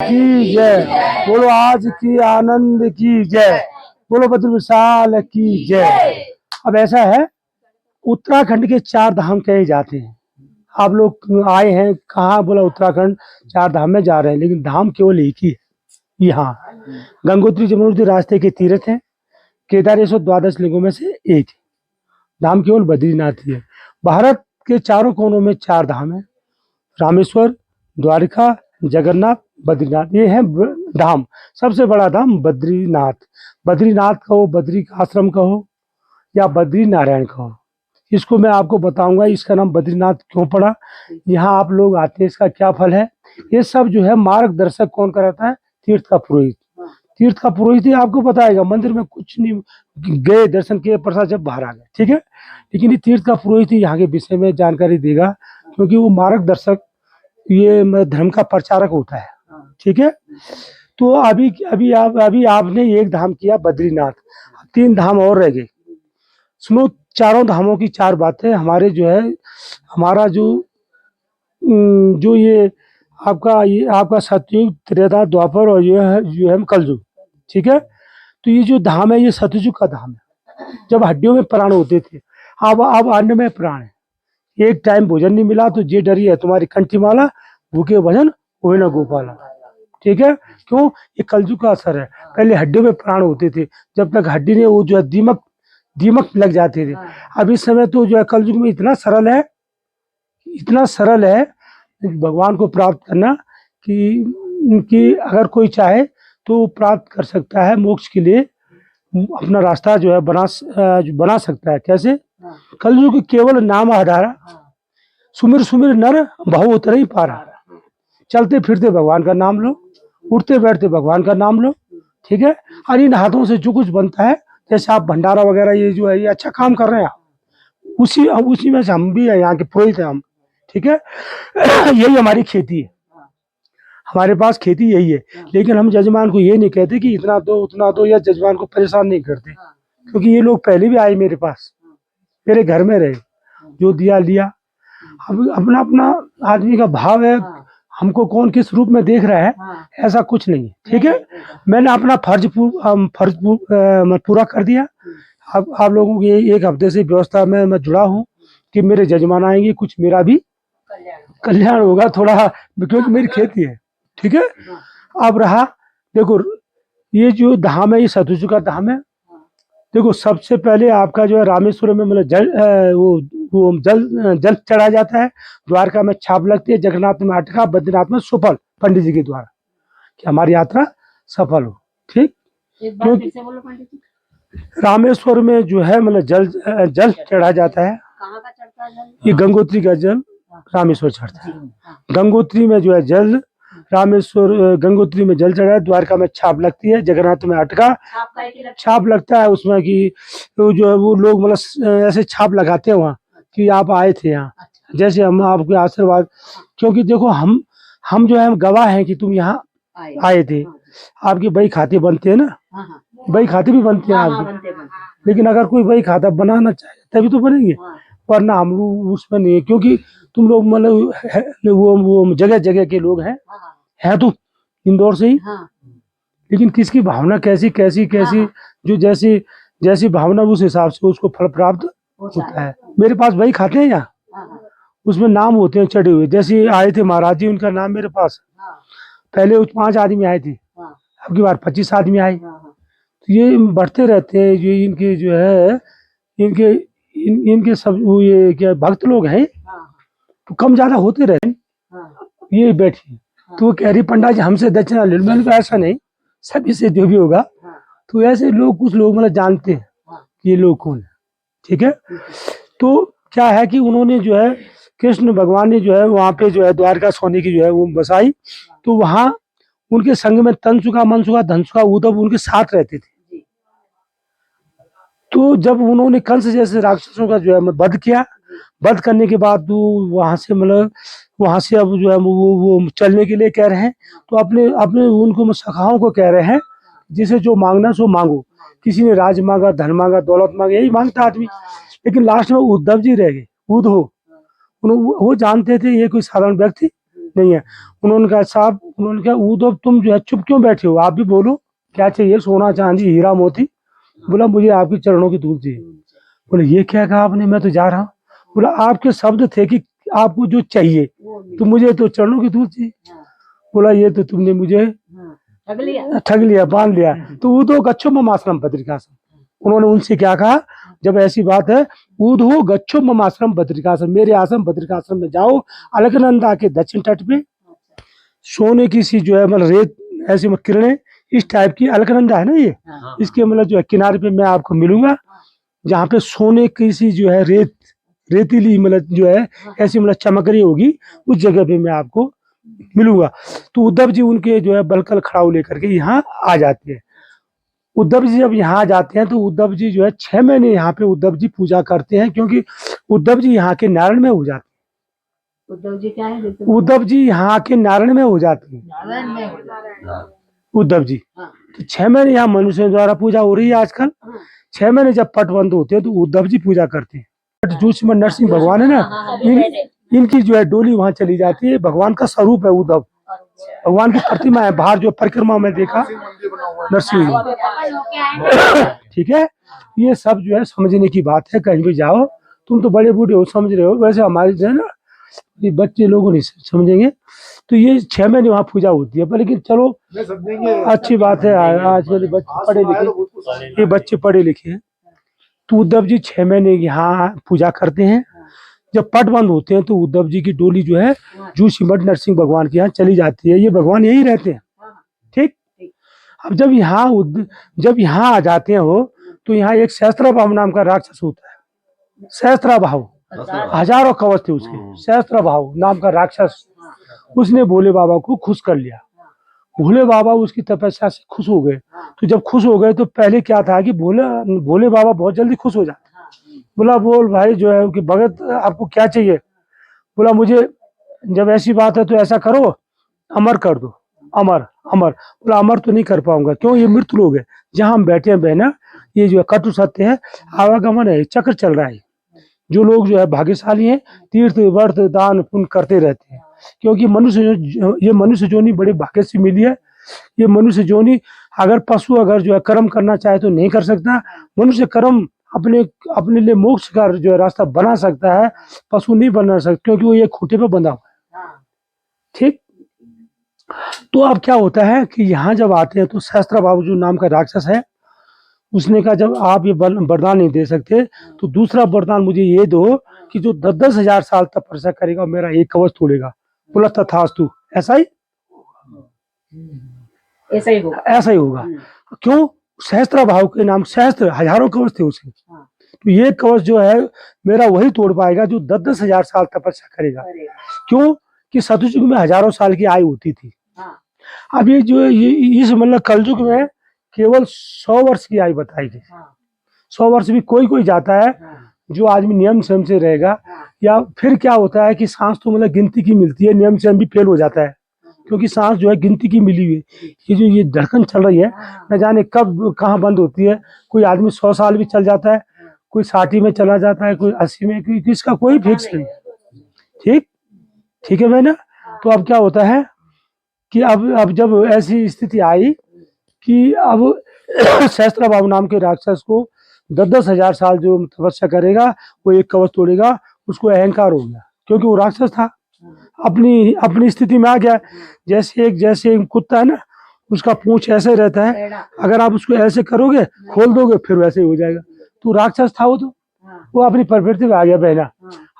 की जय। बोलो आज की आनंद की जय। बोलो बद्र विशाल की जय। अब ऐसा है, उत्तराखंड के 4 धाम कहे जाते हैं। आप लोग आए हैं कहाँ, बोला उत्तराखंड 4 धाम में जा रहे हैं, लेकिन धाम केवल एक ही है। यहाँ गंगोत्री जमुनोत्री रास्ते के तीर्थ हैं। केदारेश्वर 12 लिंगों में से एक है। धाम केवल बद्रीनाथ ही है। भारत के चारों कोनों में 4 धाम है, रामेश्वर, द्वारिका, जगन्नाथ, बद्रीनाथ। ये है धाम। सबसे बड़ा धाम बद्रीनाथ। बद्रीनाथ कहो, बद्री आश्रम कहो या बद्री नारायण कहो, इसको मैं आपको बताऊंगा इसका नाम बद्रीनाथ क्यों पड़ा, यहाँ आप लोग आते हैं, इसका क्या फल है। ये सब जो है मार्गदर्शक कौन कराता है? तीर्थ का पुरोहित। तीर्थ का पुरोहित ही आपको बताएगा। मंदिर में कुछ नहीं, गए दर्शन किए, प्रसाद जब बाहर आ गए, ठीक है। लेकिन ये तीर्थ का पुरोहित ही यहाँ के विषय में जानकारी देगा, क्योंकि वो मार्गदर्शक, ये धर्म का प्रचारक होता है, ठीक है। तो अभी आपने एक धाम किया बद्रीनाथ, 3 धाम और रह गए। सुनो, चारों धामों की 4 बातें हमारे जो है, हमारा जो ये आपका सतयुग, त्रेता, द्वापर और ये है कलयुग, ठीक है। तो ये जो धाम है, ये सतयुग का धाम है, जब हड्डियों में प्राण होते थे। अब अन्न में प्राण है। एक टाइम भोजन नहीं मिला तो जे डरी है तुम्हारी कंठी माला, भूखे भजन होए ना गोपाला, ठीक है। क्यों? ये कलयुग का असर है। पहले हड्डियों में प्राण होते थे, जब तक हड्डी ने वो जो है दीमक लग जाते थे। अब इस समय तो जो है कलयुग में इतना सरल है भगवान को प्राप्त करना कि अगर कोई चाहे तो प्राप्त कर सकता है। मोक्ष के लिए अपना रास्ता जो है बना सकता है। कैसे? कलयुग केवल नाम आधारा, सुमिर सुमिर नर बहु उतर ही पारा। चलते फिरते भगवान का नाम लो, उठते बैठते भगवान का नाम लो, ठीक है। और इन हाथों से जो कुछ बनता है, जैसे आप भंडारा वगैरह ये जो है, ये अच्छा काम कर रहे हैं आप, उसी में से हम भी है, यहाँ के पुरोहित हैं हम, ठीक है। यही हमारी खेती है, हमारे पास खेती यही है। लेकिन हम जजमान को ये नहीं कहते कि इतना दो उतना दो, या जजमान को परेशान नहीं करते, क्योंकि ये लोग पहले भी आए मेरे पास, मेरे घर में रहे, जो दिया लिया। अब अपना अपना आदमी का भाव है, हमको कौन किस रूप में देख रहा है, ऐसा कुछ नहीं है, ठीक है। मैंने अपना फर्ज पूरा कर दिया। अब आप लोगों की 1 हफ्ते से व्यवस्था में मैं जुड़ा हूँ कि मेरे जजमान आएंगे, कुछ मेरा भी कल्याण होगा थोड़ा, क्योंकि मेरी खेती है, ठीक है। अब रहा, देखो ये जो धाम है, ये सतयुग का धाम है। देखो, सबसे पहले आपका जो है रामेश्वर में मतलब जल चढ़ा जाता है, द्वारका में छाप लगती है, जगन्नाथ में अटका, बद्रीनाथ में सुफल, पंडित जी के द्वारा, कि हमारी यात्रा सफल हो, ठीक। क्योंकि रामेश्वर में जो है मतलब जल चढ़ा जाता है। कहाँ का चढ़ता है जल? ये गंगोत्री का जल रामेश्वर चढ़ता है। गंगोत्री में जो है जल, रामेश्वर गंगोत्री में जल चढ़ा है, द्वारका में छाप लगती है, जगन्नाथ में अटका छाप लगता है उसमें, कि जो है वो लोग मतलब ऐसे छाप लगाते हैं वहाँ कि आप आए थे यहाँ, जैसे हम आपके आशीर्वाद। क्योंकि देखो हम जो है हम गवाह हैं कि तुम यहाँ आए थे। आपकी बही खाते बनते हैं ना, बही खाते भी बनते हैं आपके, लेकिन अगर कोई बही खाता बनाना चाहे तभी तो बनेंगे, वरना हम लोग उसमें नहीं है। क्योंकि तुम लोग मतलब वो जगह जगह के लोग हैं तो इंदौर से ही, लेकिन किसकी भावना कैसी जो जैसी भावना, उस हिसाब से उसको फल प्राप्त होता है। मेरे पास वही खाते हैं यहाँ, उसमें नाम होते हैं चढ़े हुए। जैसे आए थे महाराज जी, उनका नाम मेरे पास, पहले 5 आदमी आए थे, अब की बार 25 आदमी आए। तो ये बढ़ते रहते हैं, जो इनके जो है इनके सब वो ये क्या भक्त लोग हैं, तो कम ज्यादा होते रहते। ये बैठी तो वो कह रही पंडा जी हमसे दक्षिणा ले लो। मैंने कहा ऐसा नहीं, सभी से जो भी होगा। तो ऐसे लोग, कुछ लोग मतलब जानते हैं कि ये लोग कौन है, ठीक है। तो क्या है कि उन्होंने जो है, कृष्ण भगवान ने जो है वहाँ पे जो है द्वारका सोने की जो है वो बसाई। तो वहाँ उनके संग में तंसुका, मनसुका, धनसुका, उद्धव उनके साथ रहते थे। तो जब उन्होंने कंस जैसे राक्षसों का जो है वध किया, वध करने के बाद वहां से अब जो है वो चलने के लिए कह रहे हैं। तो अपने उनको सखाओं को कह रहे हैं, जिसे जो मांगना सो मांगो। किसी ने राज मांगा, धन मांगा, दौलत मांगा, यही मांगता आदमी। लेकिन लास्ट में उद्धव जी रह गए। उद्धव वो जानते थे ये कोई साधारण व्यक्ति नहीं है। उन्होंने कहा साहब, उन्होंने कहा उद्धव तुम जो है चुप क्यों बैठे हो, आप भी बोलो क्या चाहिए, सोना चांदी हीरा मोती। बोला मुझे आपके चरणों की धूल चाहिए। बोले ये क्या कहा आपने, मैं तो जा रहा हूँ। बोला आपके शब्द थे कि आपको जो चाहिए, तो मुझे तो चरणों की धूल चाहिए। बोला ये तो तुमने मुझे ठग लिया, बांध लिया। तो ऊधो गच्छो मम आश्रम बद्रिकाश्रम। उन्होंने उनसे क्या कहा, जब ऐसी बात है, ऊधो गच्छो मम आश्रम बद्रिकाश्रम, मेरे आश्रम बद्रिकाश्रम में जाओ, अलकनंदा के दक्षिण तट पे सोने की सी जो है मतलब रेत ऐसी किरणें इस टाइप की, अलकनंदा है ना ये, इसके मतलब जो है किनारे पे मैं आपको मिलूंगा, जहाँ पे सोने की सी जो है रेतीली मतलब जो है ऐसी मतलब चमक रही होगी, उस जगह पे मैं आपको मिलूंगा। तो उद्धव जी उनके जो है बलकल खड़ाऊ लेकर के यहाँ आ जाते हैं। उद्धव जी जब यहाँ आ जाते हैं तो उद्धव जी जो है 6 महीने यहाँ पे उद्धव जी पूजा करते हैं, क्योंकि उद्धव जी यहाँ के नारायण में हो जाते हैं। उद्धव जी क्या है? उद्धव जी यहाँ के नारायण में हो जाते हैं, उद्धव जी। तो 6 महीने यहाँ मनुष्य द्वारा पूजा हो रही है आजकल। 6 महीने जब पट बंद होते हैं तो उद्धव जी पूजा करते हैं। जो श्रीमद नरसिंह भगवान है ना, इनकी जो है डोली वहां चली जाती है। भगवान का स्वरूप है उद्धव, भगवान की प्रतिमा है। बाहर जो परिक्रमा में देखा नरसिंह, ठीक है। ये सब जो है समझने की बात है, कहीं भी जाओ, तुम तो बड़े बूढ़े हो समझ रहे हो, वैसे हमारे जो है ना ये बच्चे लोगों नहीं समझेंगे। तो ये 6 महीने वहाँ पूजा होती है, पर लेकिन चलो अच्छी बात है, आजकल बच्चे पढ़े लिखे, ये बच्चे पढ़े लिखे हैं। तो उद्धव जी 6 महीने यहाँ पूजा करते हैं। जब पट बंद होते हैं तो उद्धव जी की डोली जो है जू श्रीमद नरसिंह भगवान के यहाँ चली जाती है। ये भगवान यही रहते हैं, ठीक। अब जब यहाँ आ जाते हैं हो, तो यहाँ एक सहस्त्रभाव नाम का राक्षस होता है। सहस्त्रभाव, हजारों कवच थे उसके। सहस्त्रभाव नाम का राक्षस, उसने भोले बाबा को खुश कर लिया। भोले बाबा उसकी तपस्या से खुश हो गए। तो जब खुश हो गए तो पहले क्या था कि भोले बाबा बहुत जल्दी खुश हो जाते। बोला बोल भाई जो है कि भगत आपको क्या चाहिए। बोला मुझे, जब ऐसी बात है तो ऐसा करो, अमर कर दो। अमर अमर। बोला अमर तो नहीं कर पाऊंगा, क्यों, ये मृत लोग है। जहाँ हम बैठे हैं बहना, ये जो है कटु सत्य है, आवागमन है, चक्र चल रहा है। जो लोग जो है भाग्यशाली हैं, तीर्थ व्रत दान पुण्य करते रहते हैं, क्योंकि ये मनुष्य जोनी बड़ी भाग्य से मिली है। ये मनुष्य जोनी, अगर पशु अगर जो है कर्म करना चाहे तो नहीं कर सकता। मनुष्य कर्म अपने लिए मोक्ष का जो है रास्ता बना सकता है, पशु नहीं बना सकता, क्योंकि वो ये खूंटे पे बंधा हुआ है, ठीक। तो अब क्या होता है कि यहाँ जब आते हैं तो सहस्त्रभाव जो नाम का राक्षस है, उसने कहा जब आप ये वरदान नहीं दे सकते तो दूसरा वरदान मुझे ये दो कि जो 10-10 हजार साल तपस्या करेगा मेरा एक कवच तोड़ेगा। बोला तथास्तु, ऐसा ही होगा, ऐसा ही होगा। क्यों, सहस्त्र भाव के नाम, सहस्त्र हजारों कवच थे उसके। तो ये कवच जो है मेरा वही तोड़ पाएगा जो 10-10 हजार साल तपस्या करेगा। क्यों कि सतयुग में हजारों साल की आयु होती थी। अब ये जो इस मतलब कलयुग में केवल 100 वर्ष की आयु बताई गई। 100 वर्ष भी कोई जाता है जो आदमी नियम संयम से रहेगा। या फिर क्या होता है कि सांस तो मतलब गिनती की मिलती है, नियम संयम भी फेल हो जाता है, क्योंकि सांस जो है गिनती की मिली हुई है। ये जो ये धड़कन चल रही है, न जाने कब कहाँ बंद होती है। कोई आदमी 100 साल भी चल जाता है, कोई 60 में चला जाता है, कोई 80 में, किसका कोई फिक्स नहीं, ठीक है मैंने। तो अब क्या होता है कि अब जब ऐसी स्थिति आई कि अब सहस्त्रभाव नाम के राक्षस को 10-10 हजार साल जो तपस्या करेगा वो एक कवच तोड़ेगा, उसको अहंकार हो गया, क्योंकि वो राक्षस था, अपनी स्थिति में आ गया। जैसे एक कुत्ता है ना, उसका पूंछ ऐसे रहता है, अगर आप उसको ऐसे करोगे खोल दोगे फिर वैसे ही हो जाएगा। तो राक्षस था वो अपनी प्रवृत्ति में आ गया, बहना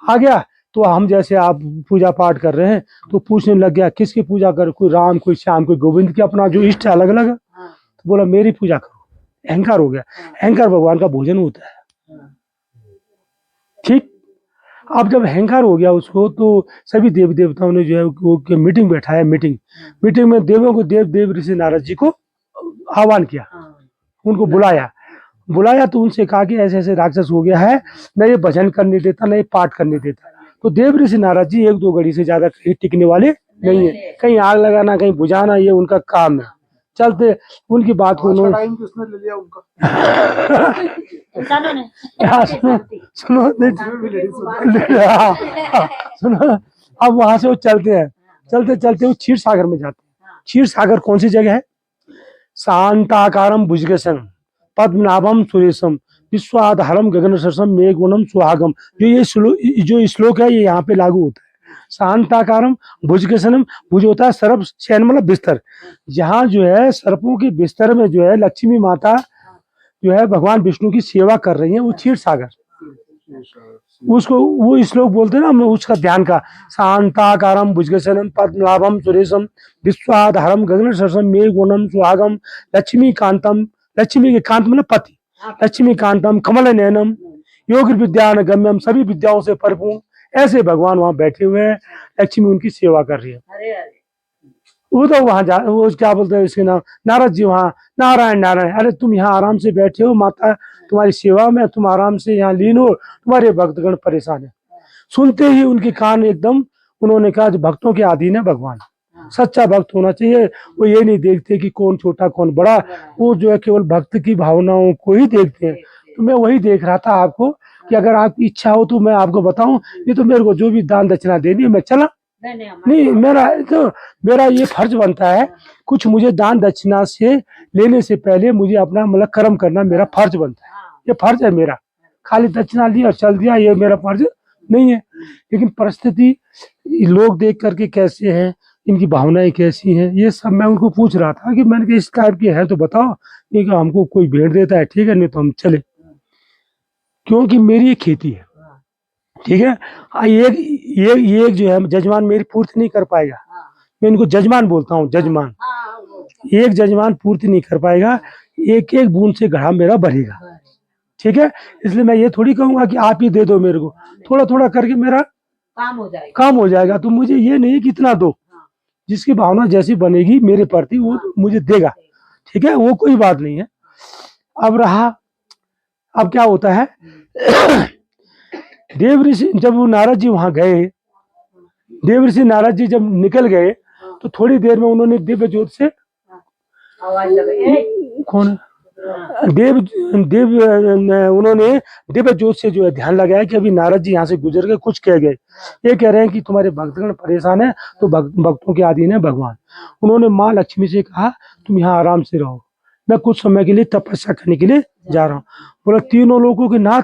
आ गया। तो हम जैसे आप पूजा पाठ कर रहे हैं तो पूछने लग गया किसकी पूजा कर, कोई राम, कोई श्याम, कोई गोविंद की, अपना जो इष्ट है अलग अलग है। तो बोला मेरी पूजा करो, अहंकार हो गया। अहंकार भगवान का भोजन होता है, ठीक। अब जब अहंकार हो गया उसको, तो सभी देवी देवताओं ने जो है वो मीटिंग बैठाया। मीटिंग में देवों को देव ऋषि नारद जी को आह्वान किया, उनको बुलाया तो उनसे कहा कि ऐसे ऐसे राक्षस हो गया है, न ये भजन करने देता, न ये पाठ करने देता। तो देव ऋषि नारद जी 1-2 घड़ी से ज्यादा कहीं टिकने वाले नहीं है। कहीं आग लगाना, कहीं बुझाना, ये उनका काम है। चलते उनकी बात को टाइम किसने ले लिया उनका? सुनो, अब वहां से वो चलते हैं चलते चलते वो क्षीर सागर में जाते हैं। क्षीर सागर कौन सी जगह है? शांताकारम भुजगेशन पद्मनाभम सुरेशम विश्वाधारम गगन सरसम मेघवनम सुहागम। जो श्लोक है ये यहाँ पे लागू होता है। शांताकारम भुजगेशनम, भुज होता है सर्प, शयन मतलब बिस्तर। यहाँ जो है सर्पों के बिस्तर में जो है लक्ष्मी माता जो है भगवान विष्णु की सेवा कर रही है, वो क्षीर सागर। उसको वो श्लोक बोलते हैं ना, हम उसका ध्यान का। शांताकारम भुजगेशनम पद्मनाभम सुरेशम विश्वाधारम गगन सरसम मेघवनम सुहागम लक्ष्मी कांतम, लक्ष्मी के कांत मतलब पति, लक्ष्मी कांतम कमल नयनम योग विद्यान गम्यम, सभी विद्याओं से परिपूर्ण। ऐसे भगवान वहां बैठे हुए हैं, लक्ष्मी उनकी सेवा कर रही है। वो तो वहां जा, वो क्या बोलते हैं इसके नाम, नारद जी वहां नारायण नारायण। अरे तुम यहाँ आराम से बैठे हो, माता तुम्हारी सेवा में, तुम आराम से यहाँ लीन हो, तुम्हारे भक्तगण परेशान है। सुनते ही उनके कान एकदम, उन्होंने कहा जो भक्तों के अधीन है भगवान, सच्चा भक्त होना चाहिए। वो ये नहीं देखते कि कौन छोटा कौन बड़ा, वो जो है केवल भक्त की भावनाओं को ही देखते हैं। तो मैं वही देख रहा था आपको कि अगर आपकी इच्छा हो तो मैं आपको बताऊं, ये तो मेरे को जो भी दान दक्षिणा देनी है मैं चला नहीं, मेरा ये फर्ज बनता है, कुछ मुझे दान दक्षिणा से लेने से पहले मुझे अपना मतलब कर्म करना मेरा फर्ज बनता है। ये फर्ज है मेरा, खाली दक्षिणा लिया और चल दिया ये मेरा फर्ज नहीं है। लेकिन परिस्थिति लोग देख करके कैसे हैं, इनकी भावनाएं कैसी हैं, ये सब मैं उनको पूछ रहा था कि मैंने कहा इस टाइप की है तो बताओ। नहीं कि हमको कोई भेंट देता है ठीक है, नहीं तो हम चले, क्योंकि मेरी एक खेती है ठीक है। ये जो है जजमान मेरी पूर्ति नहीं कर पाएगा, मैं इनको जजमान बोलता हूँ, जजमान। एक जजमान पूर्ति नहीं कर पाएगा, एक एक बूंद से घड़ा मेरा भरेगा ठीक है। इसलिए मैं ये थोड़ी कहूंगा कि आप ही दे दो मेरे को, थोड़ा थोड़ा करके मेरा काम हो जाएगा। तो मुझे ये नहीं कि इतना दो, जिसकी भावना जैसी बनेगी मेरे प्रति वो मुझे देगा ठीक है, वो कोई बात नहीं है। अब रहा, अब क्या होता है देव ऋषि जब वो नारद जी वहां गए, देव ऋषि नारद जी जब निकल गए तो थोड़ी देर में उन्होंने दिव्य ज्योत से आवाज लगाई, कौन देव उन्होंने दिव्य ज्योत से जो है ध्यान लगाया कि अभी नारद जी यहाँ से गुजर गए, कुछ कह गए। ये कह रहे हैं कि तुम्हारे भक्तगण परेशान है, तो भक्तों के अधीन है भगवान। उन्होंने माँ लक्ष्मी से कहा तुम यहाँ आराम से रहो, मैं कुछ समय के लिए तपस्या करने के लिए जा रहा हूँ। बोला तीनों लोगों के नाथ,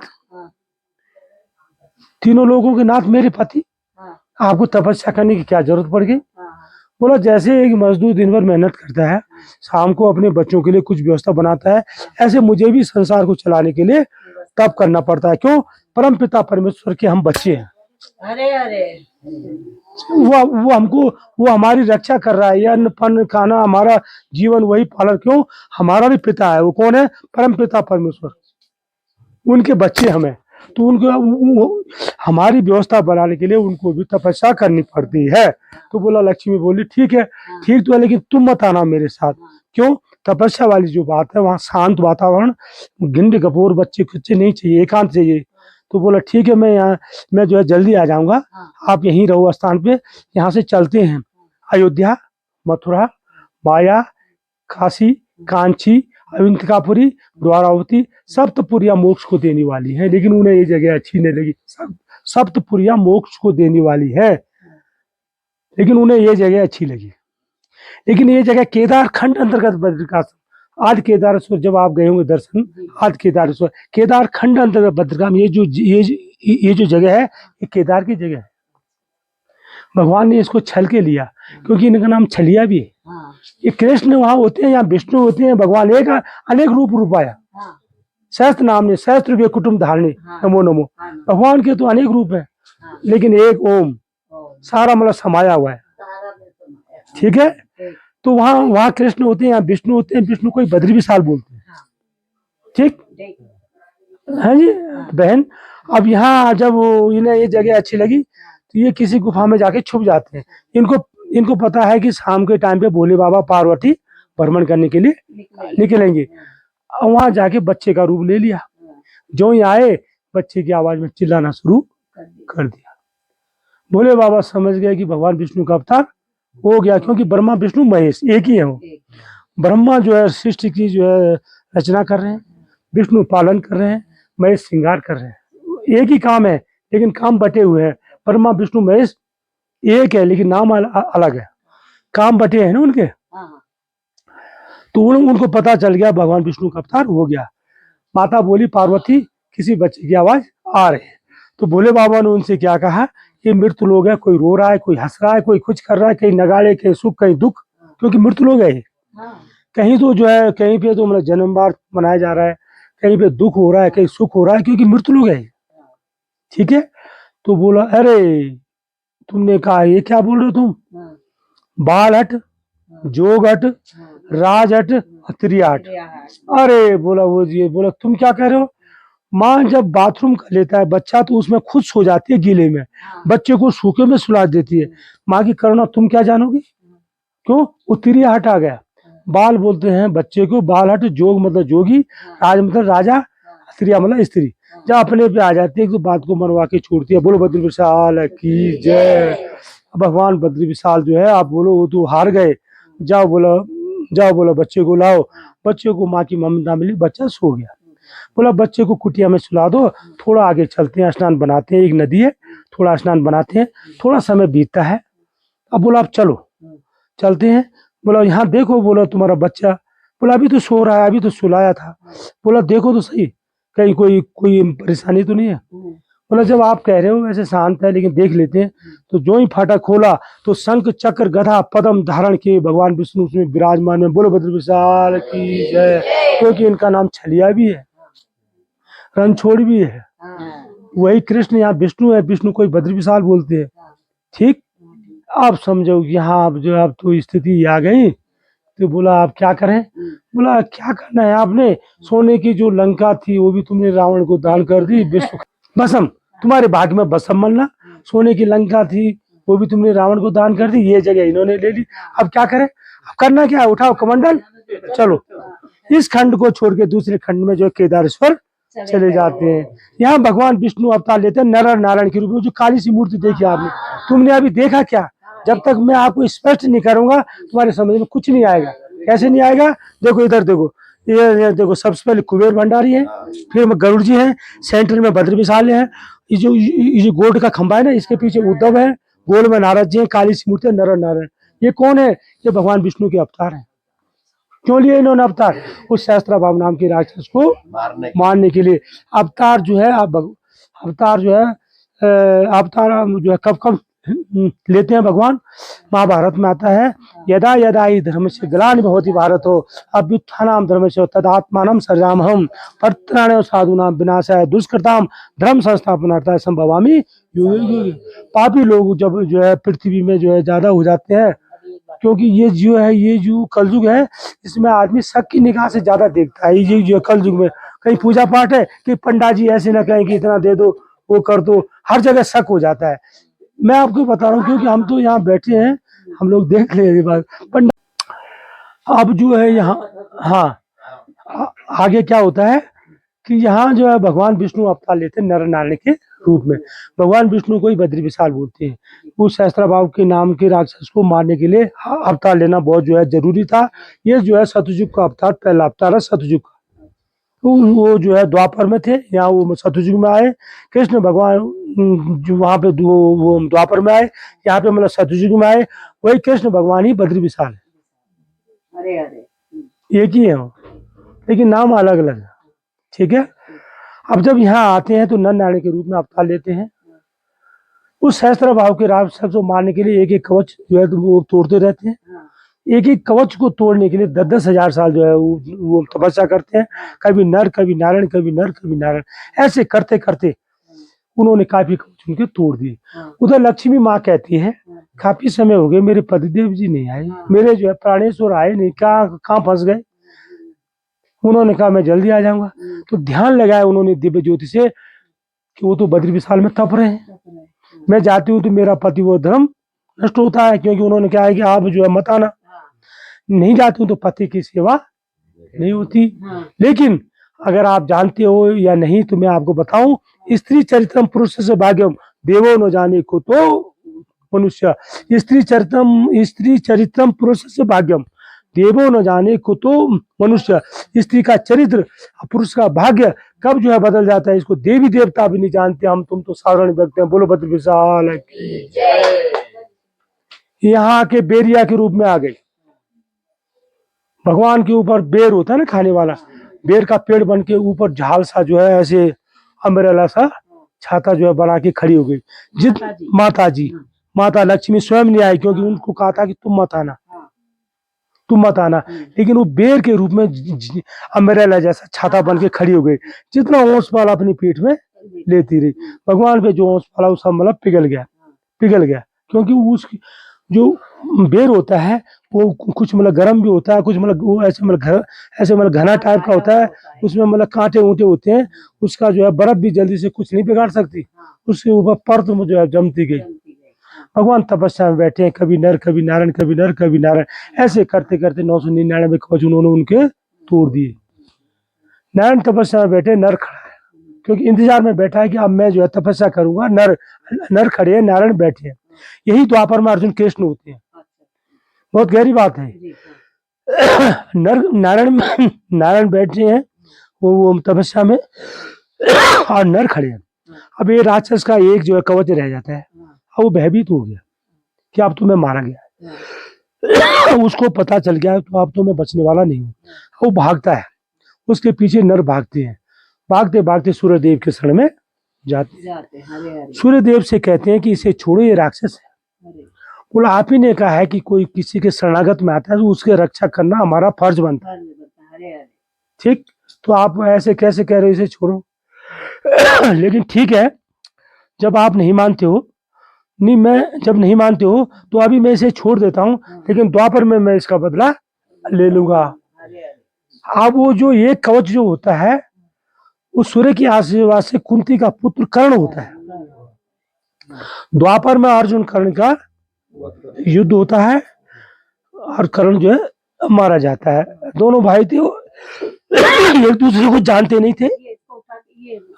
तीनों लोगों के नाथ मेरे पति, आपको तपस्या करने की क्या जरूरत पड़ गई? बोला जैसे एक मजदूर दिन भर मेहनत करता है, शाम को अपने बच्चों के लिए कुछ व्यवस्था बनाता है, ऐसे मुझे भी संसार को चलाने के लिए तप करना पड़ता है। क्यों? परम पिता परमेश्वर के हम बच्चे हैं। अरे वो हमको, वो हमारी रक्षा कर रहा है, ये अन्न पान खाना हमारा जीवन वही पालन। क्यों? हमारा भी पिता है, वो कौन है? परम पिता परमेश्वर, उनके बच्चे हमें, तो उनको हमारी व्यवस्था बनाने के लिए उनको भी तपस्या करनी पड़ती है। तो बोला लक्ष्मी बोली ठीक है, ठीक तो है, लेकिन तुम मत आना मेरे साथ। क्यों? तपस्या वाली जो बात है वहाँ शांत वातावरण, गिंड कपूर बच्चे कुच्चे नहीं चाहिए, एकांत चाहिए। तो बोला ठीक है, मैं जो है जल्दी आ जाऊंगा, आप यहीं रहो स्थान पे, यहाँ से चलते हैं अयोध्या, मथुरा, माया, काशी, कांची, अविंतिकापुरी, द्वारावती, सप्तपुरिया मोक्ष को देने वाली है। लेकिन उन्हें ये जगह अच्छी नहीं लगी। सप्तपुरिया मोक्ष को देने वाली है, लेकिन उन्हें ये जगह अच्छी लगी। लेकिन ये जगह केदार खंड अंतर्गत बद्रिकाश्रम, आज केदारेश्वर जब आप गए होंगे दर्शन, आज केदारेश्वर केदार खंड अंतर्गत बद्रिकाश्रम, ये जो जगह है ये केदार की जगह है। भगवान ने इसको छल के लिया, क्योंकि इनका नाम छलिया भी है। ये कृष्ण वहां होते हैं या विष्णु होते हैं, भगवान एक अनेक रूप आया। सहस्त्र नाम ने सहस्त्र वे कुटुंब धारणे, नमो नमो। भगवान के तो अनेक रूप है, लेकिन एक ओम सारा मतलब समाया हुआ है ठीक है। तो वहां कृष्ण होते हैं या विष्णु होते हैं, विष्णु कोई बद्री विशाल बोलते हैं ठीक है जी बहन। अब यहाँ जब इन्हें ये जगह अच्छी लगी तो ये किसी गुफा में जाके छुप जाते हैं। इनको पता है कि शाम के टाइम पे भोले बाबा पार्वती भ्रमण करने के लिए निकलेंगे। वहां जाके बच्चे का रूप ले लिया, जो ही आए बच्चे की आवाज में चिल्लाना शुरू कर दिया। भोले बाबा समझ गए कि भगवान विष्णु का अवतार हो गया, क्योंकि ब्रह्मा विष्णु महेश एक ही है। वो ब्रह्मा जो है सृष्टि की जो है रचना कर रहे हैं, विष्णु पालन कर रहे हैं, महेश श्रृंगार कर रहे हैं। एक ही काम है, लेकिन काम बटे हुए हैं। ब्रह्मा विष्णु महेश एक है लेकिन नाम अलग है, काम बटे हैं ना उनके। हाँ। तो उनको पता चल गया भगवान विष्णु का अवतार हो गया। माता बोली पार्वती किसी बच्चे की आवाज आ रही है। तो भोले बाबा ने उनसे क्या कहा, ये मृत्यु लोग है, कोई रो रहा है, कोई हंस रहा है, कोई कुछ कर रहा है, कहीं नगाड़े, कहीं सुख, कहीं दुख, क्योंकि मृत्यु लोग है ये। हाँ। कहीं तो जो है, कहीं पे तो मतलब जन्म बार मनाया जा रहा है, कहीं पे दुख हो रहा है, कहीं सुख हो रहा है, क्योंकि मृत्यु लोग है ये। ठीक है। तो बोला अरे तुमने कहा ये क्या बोल रहे हो तुम, हाँ। बाल हट, जोग हट, हाँ। राज हट, त्रिया हट। अरे बोला वो जी, बोला तुम क्या कह रहे हो। माँ जब बाथरूम कर लेता है बच्चा तो उसमें खुद सो जाती है गीले में, बच्चे को सूखे में सुला देती है। माँ की करुणा तुम क्या जानोगी, क्यों। वो त्रिया हट आ गया। बाल बोलते हैं बच्चे को, बाल हट, जोग मतलब जोगी, राज मतलब राजा, स्त्रिया मतलब स्त्री। जब अपने पे आ जाती है तो बात को मनवा के छोड़ती है। बोलो बद्री विशाल की जय। भगवान बद्री विशाल जो है, आप बोलो वो तो हार गए। जाओ बोला बच्चे को लाओ। बच्चे को माँ की ममता मिली, बच्चा सो गया। बोला बच्चे को कुटिया में सुला दो, थोड़ा आगे चलते हैं, स्नान बनाते हैं, एक नदी है, थोड़ा स्नान बनाते हैं, थोड़ा समय बीतता है। अब बोला आप चलो चलते हैं। बोला यहाँ देखो, बोला तुम्हारा बच्चा। बोला अभी तो सो रहा है, अभी तो सुलाया था। बोला देखो तो सही, कहीं कोई परेशानी तो नहीं है। बोला जब आप कह रहे हो वैसे शांत है, लेकिन देख लेते हैं। तो जो ही फाटक खोला तो शंख चक्र गधा पद्म धारण किए भगवान विष्णु उसमें विराजमान में। बोलो बद्री विशाल की जय। क्योंकि इनका नाम छलिया भी है, रणछोड़ भी है। वही कृष्ण यहाँ विष्णु है, विष्णु को बद्री विशाल बोलते हैं। ठीक, आप समझो यहाँ अब जो अब तो स्थिति आ गई। तो बोला आप क्या करें। बोला क्या करना है आपने, सोने की जो लंका थी वो भी तुमने रावण को दान कर दी। विश्व बसम, तुम्हारे भाग्य में बसम मलना, सोने की लंका थी वो भी तुमने रावण को दान कर दी, ये जगह इन्होंने ले ली। अब क्या करें, अब करना क्या है, उठाओ कमंडल चलो। इस खंड को छोड़ के दूसरे खंड में जो केदारेश्वर चले जाते हैं। यहाँ भगवान विष्णु अवतार लेते हैं नर नारायण के रूप में। जो काली सी मूर्ति देखी आपने, तुमने अभी देखा क्या। जब तक मैं आपको स्पष्ट नहीं करूंगा तुम्हारे समझ में कुछ नहीं आएगा। कैसे नहीं आएगा, देखो इधर देखो, ये देखो सबसे पहले कुबेर भंडारी है, फिर गरुड़ जी है, सेंटर में बद्री विशाल है। ये जो गोल्ड का खंभा है ना, इसके पीछे उद्धव है, गोल में नारद जी है, काली सी मूर्ति नर नारायण। ये कौन है, ये भगवान विष्णु के अवतार है। क्यों लिए इन्होंने अवतार, उस सहस्त्रभाव नाम के राक्षस को मारने के लिए। अवतार जो है अवतार जो है कब कब लेते हैं भगवान। महाभारत में आता है, यदा यदा ही धर्म से ग्लानिर्भवति भारत हो अभ्युत्थानाम धर्म से तदात्मानं सृजाम्यहम् परित्राणाय साधूनां विनाशाय दुष्कृतां धर्म संस्थापनार्थाय संभवामि युगे युगे। पापी लोग जब जो है पृथ्वी में जो है ज्यादा हो जाते हैं, क्योंकि ये जो कलयुग है, इसमें आदमी शक की निगाह से ज्यादा देखता है। ये जो कलयुग में कहीं पूजा पाठ है कि पंडा जी ऐसे ना कहें कि इतना दे दो वो कर दो, हर जगह शक हो जाता है। मैं आपको बता रहा हूँ क्योंकि हम तो यहाँ बैठे हैं, हम लोग देख ले बात पंडा। अब जो है यहाँ, हाँ आगे क्या होता है कि यहाँ जो है भगवान विष्णु अवतार लेते हैं नर नारायण के रूप में। भगवान विष्णु को ही बद्री विशाल बोलते हैं। उस सहस्त्रभाव के नाम के राक्षस को मारने के लिए अवतार लेना बहुत जो है जरूरी था। ये जो है सतयुग का अवतार, पहला अवतार है सतयुग का। वो जो है द्वापर में थे, यहाँ वो सतयुग में आए। कृष्ण भगवान जो वहाँ पे वो द्वापर में आए, यहाँ पे मतलब सतयुग में आए। वही कृष्ण भगवान ही बद्री विशाल है। अरे अरे एक ही है वो, लेकिन नाम अलग अलग है। ठीक है। अब जब यहाँ आते हैं तो नर नारायण के रूप में अवतार लेते हैं। उस सहस्त्र भाव के राक्षस को मारने के लिए एक एक कवच जो है वो तोड़ते रहते हैं। एक एक कवच को तोड़ने के लिए 10-10 हजार साल जो है वो तपस्या करते हैं। कभी नर कभी नारायण, कभी नर कभी नारायण, ऐसे करते करते उन्होंने काफी कवच उनके तोड़ दिए। उधर लक्ष्मी माँ कहती है काफी समय हो गए मेरे पतिदेव जी नहीं आए, मेरे जो है प्राणेश्वर आए नहीं, कहाँ फंस गए। उन्होंने कहा मैं जल्दी आ जाऊंगा। तो ध्यान लगाया उन्होंने दिव्य ज्योति से कि वो तो बद्री विशाल में तप रहे हैं, मैं जाती हूँ तो मेरा पति वो धर्म नष्ट होता है। क्योंकि उन्होंने कहा है कि आप जो है मत आना, नहीं जाती हूँ तो पति की सेवा नहीं होती। लेकिन अगर आप जानते हो या नहीं तो मैं आपको बताऊं, स्त्री चरित्रम पुरुष से भाग्यम देवो न जाने को तो मनुष्य। स्त्री चरित्रम पुरुष से भाग्यम देवो न जाने को तो मनुष्य। स्त्री का चरित्र पुरुष का भाग्य कब जो है बदल जाता है, इसको देवी देवता भी नहीं जानते, हम तुम तो साधारण व्यक्ति हैं। बोलो बद्री विशाल की जय। यहाँ आके बेरिया के रूप में आ गई। भगवान के ऊपर बेर होता है ना खाने वाला, बेर का पेड़ बन के ऊपर झाल सा जो है ऐसे अम्ब्रेला सा छाता जो है बना के खड़ी हो गई। जित माता जी, माता लक्ष्मी स्वयं नहीं आई, क्योंकि उनको कहा था कि तुम मत आना, तुम मत आना, लेकिन वो बेर के रूप में अम्ब्रेला जैसा छाता बन के खड़ी हो गई। जितना ओस पाला अपनी पीठ में लेती रही, भगवान पे जो ओस पाला वो सब मतलब पिघल गया, क्योंकि उसकी जो बेर होता है वो कुछ मतलब गर्म भी होता है, कुछ मतलब वो ऐसे मतलब घना टाइप का होता है, उसमें मतलब कांटे ऊंटे होते हैं, उसका जो है बर्फ भी जल्दी से कुछ नहीं बिगाड़ सकती, उसके ऊपर परत जो है जमती गई। भगवान तपस्या में बैठे हैं, कभी नर कभी नारायण, कभी नर कभी नारायण, ऐसे करते करते 999 कवच उन्होंने उनके तोड़ दिए। नारायण तपस्या में बैठे, नर खड़ा है, क्योंकि इंतजार में बैठा है कि अब मैं जो है तपस्या करूंगा। नर खड़े हैं, नारायण बैठे हैं। यही द्वापर में अर्जुन कृष्ण होते हैं। बहुत गहरी बात है। नारायण बैठे हैं वो तपस्या में और नर खड़े हैं। अब ये राक्षस का एक जो है कवच रह जाता है, अब वो भयभीत हो गया कि अब तो मैं मारा गया। उसको पता चल गया तो अब तो मैं बचने वाला नहीं हूँ। वो भागता है, उसके पीछे नर भागते हैं, भागते भागते सूर्यदेव के शरण में जाते। सूर्यदेव से कहते हैं कि इसे छोड़ो, ये राक्षस है। बोला आप ही ने कहा है कि कोई किसी के शरणागत में आता है तो उसके रक्षा करना हमारा फर्ज बनता है। ठीक, तो आप ऐसे कैसे कह रहे हो इसे छोड़ो? लेकिन ठीक है, जब आप नहीं मानते हो, जब नहीं मानते हो तो अभी मैं इसे छोड़ देता हूँ, लेकिन द्वापर में मैं इसका बदला ले लूंगा। अब वो जो एक कवच जो होता है वो सूर्य की आशीर्वाद से कुंती का पुत्र कर्ण होता है। द्वापर में अर्जुन कर्ण का युद्ध होता है और कर्ण जो है मारा जाता है। दोनों भाई थे, एक दूसरे को जानते नहीं थे।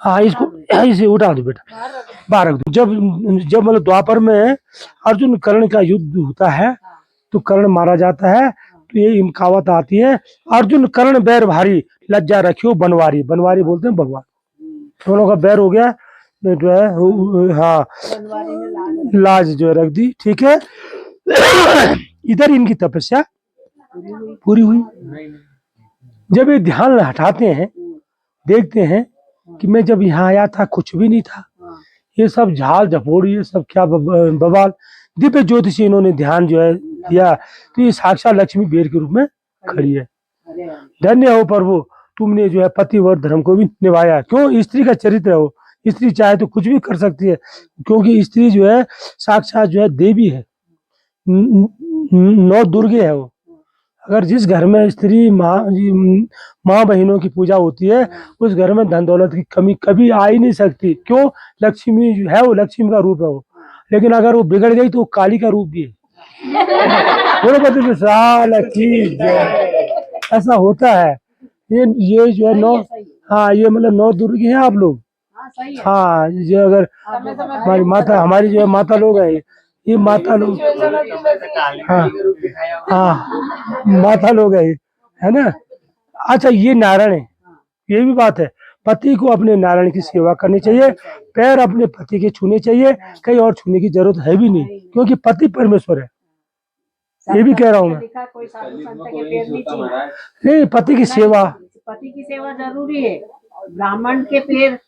हाँ, इसे उठा दो बेटा, बाहर रख दो। जब मतलब द्वापर में अर्जुन कर्ण का युद्ध होता है तो कर्ण मारा जाता है, तो ये कहावत आती है, अर्जुन कर्ण बैर भारी, लज्जा रखियो बनवारी। बनवारी बोलते हैं भगवान। दोनों का बैर हो गया जो है, हाँ, लाज जो है रख दी। ठीक है, इधर इनकी तपस्या पूरी हुई। जब ये ध्यान हटाते हैं, देखते हैं कि मैं जब यहाँ आया था कुछ भी नहीं था, ये सब झाल झपोड़ी, ये सब क्या बवाल। दिव्य ज्योति से इन्होंने ध्यान जो है दिया, तो ये साक्षात लक्ष्मी बेर के रूप में खड़ी है। धन्य हो प्रभु, तुमने जो है पतिव्रत धर्म को भी निभाया। क्यों? स्त्री का चरित्र है वो, स्त्री चाहे तो कुछ भी कर सकती है, क्योंकि स्त्री जो है साक्षात जो है देवी है, 9 दुर्गे है वो। अगर जिस घर में स्त्री माँ बहनों की पूजा होती है, उस घर में धन दौलत की कमी कभी आ ही नहीं सकती। क्यों? लक्ष्मी जो है वो लक्ष्मी का रूप है वो। लेकिन अगर वो बिगड़ गई तो वो काली का रूप भी है। बोलो पति विशाल की जय। ऐसा होता है। ये जो है 9, हाँ, ये मतलब 9 दुर्गे हैं आप लोग। हाँ, जो अगर हमारी जो है माता लोग है, ये माता लोग, हाँ हाँ, माता लोग है ना। अच्छा, ये नारायण है, ये भी बात है। पति को अपने नारायण की सेवा करनी चाहिए, पैर अपने पति के छूने चाहिए, कहीं और छूने की जरूरत है भी नहीं, क्योंकि पति परमेश्वर है। ये भी कह रहा हूँ मैं। नहीं, पति की सेवा जरूरी है। ब्राह्मण के पैर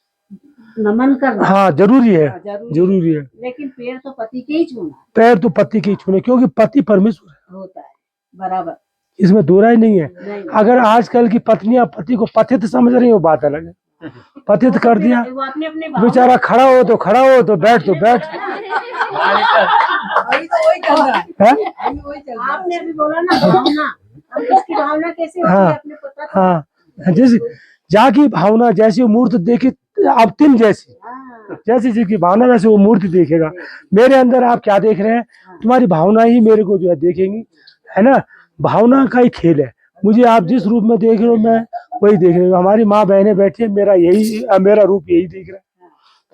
नमन करना, हाँ, जरूरी है, जरूरी है। लेकिन पैर तो पति के ही छूना, पैर तो पति के ही छूने, क्योंकि पति परमेश्वर होता है। बराबर, इसमें दो राय नहीं है। अगर आजकल की पत्नियां पति को पतित समझ रही हो, बात अलग है। पतित कर दिया, बेचारा खड़ा हो तो खड़ा हो, तो बैठ तो बैठ। आपने भी बोला ना भावना, इसकी भावना कैसे होती है अपने पता। हाँ, जिस जाकी भावना जैसी वो मूर्ति देखी, आप तिन जैसी, जैसी जिसकी भावना वैसे वो मूर्ति देखेगा। मेरे अंदर आप क्या देख रहे हैं, तुम्हारी भावना ही मेरे को जो है देखेंगी, है ना। भावना का ही खेल है। मुझे आप जिस रूप में देख रहे हो मैं वही देख रही हूँ। हमारी माँ बहनें बैठी है, मेरा रूप यही देख रहा है,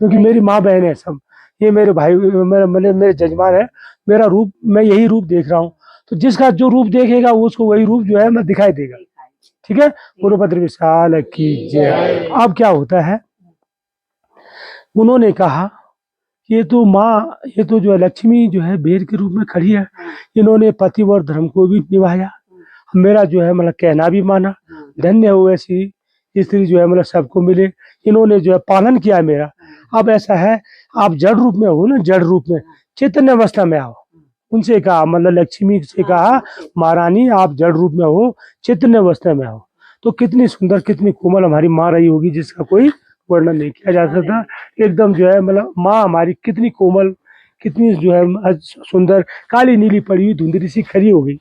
क्योंकि मेरी माँ बहन है सब, ये मेरे भाई, मेरे जजमान है, मेरा रूप मैं यही रूप देख रहा हूँ। तो जिसका जो रूप देखेगा उसको वही रूप जो है मैं दिखाई देगा। ठीक है, गुरुभद्र विशाल की जय। अब क्या होता है, उन्होंने कहा ये तो माँ, ये तो जो है लक्ष्मी जो है बेर के रूप में खड़ी है। इन्होंने पति और धर्म को भी निभाया, मेरा जो है मतलब कहना भी माना। धन्य हो ऐसी स्त्री जो है मतलब सबको मिले। इन्होंने जो है पालन किया मेरा। अब ऐसा है, आप जड़ रूप में हो ना, जड़ रूप में चैतन्य अवस्था में आओ। उनसे कहा, मतलब लक्ष्मी से कहा, महारानी आप जड़ रूप में हो, चैतन्य अवस्था में आओ। तो कितनी सुंदर, कितनी कोमल हमारी माँ रही होगी, जिसका कोई वर्णन नहीं किया जा सकता। एकदम जो है मतलब माँ हमारी कितनी कोमल, कितनी जो है सुंदर, काली नीली पड़ी हुई धुंधली सी खड़ी हो गई।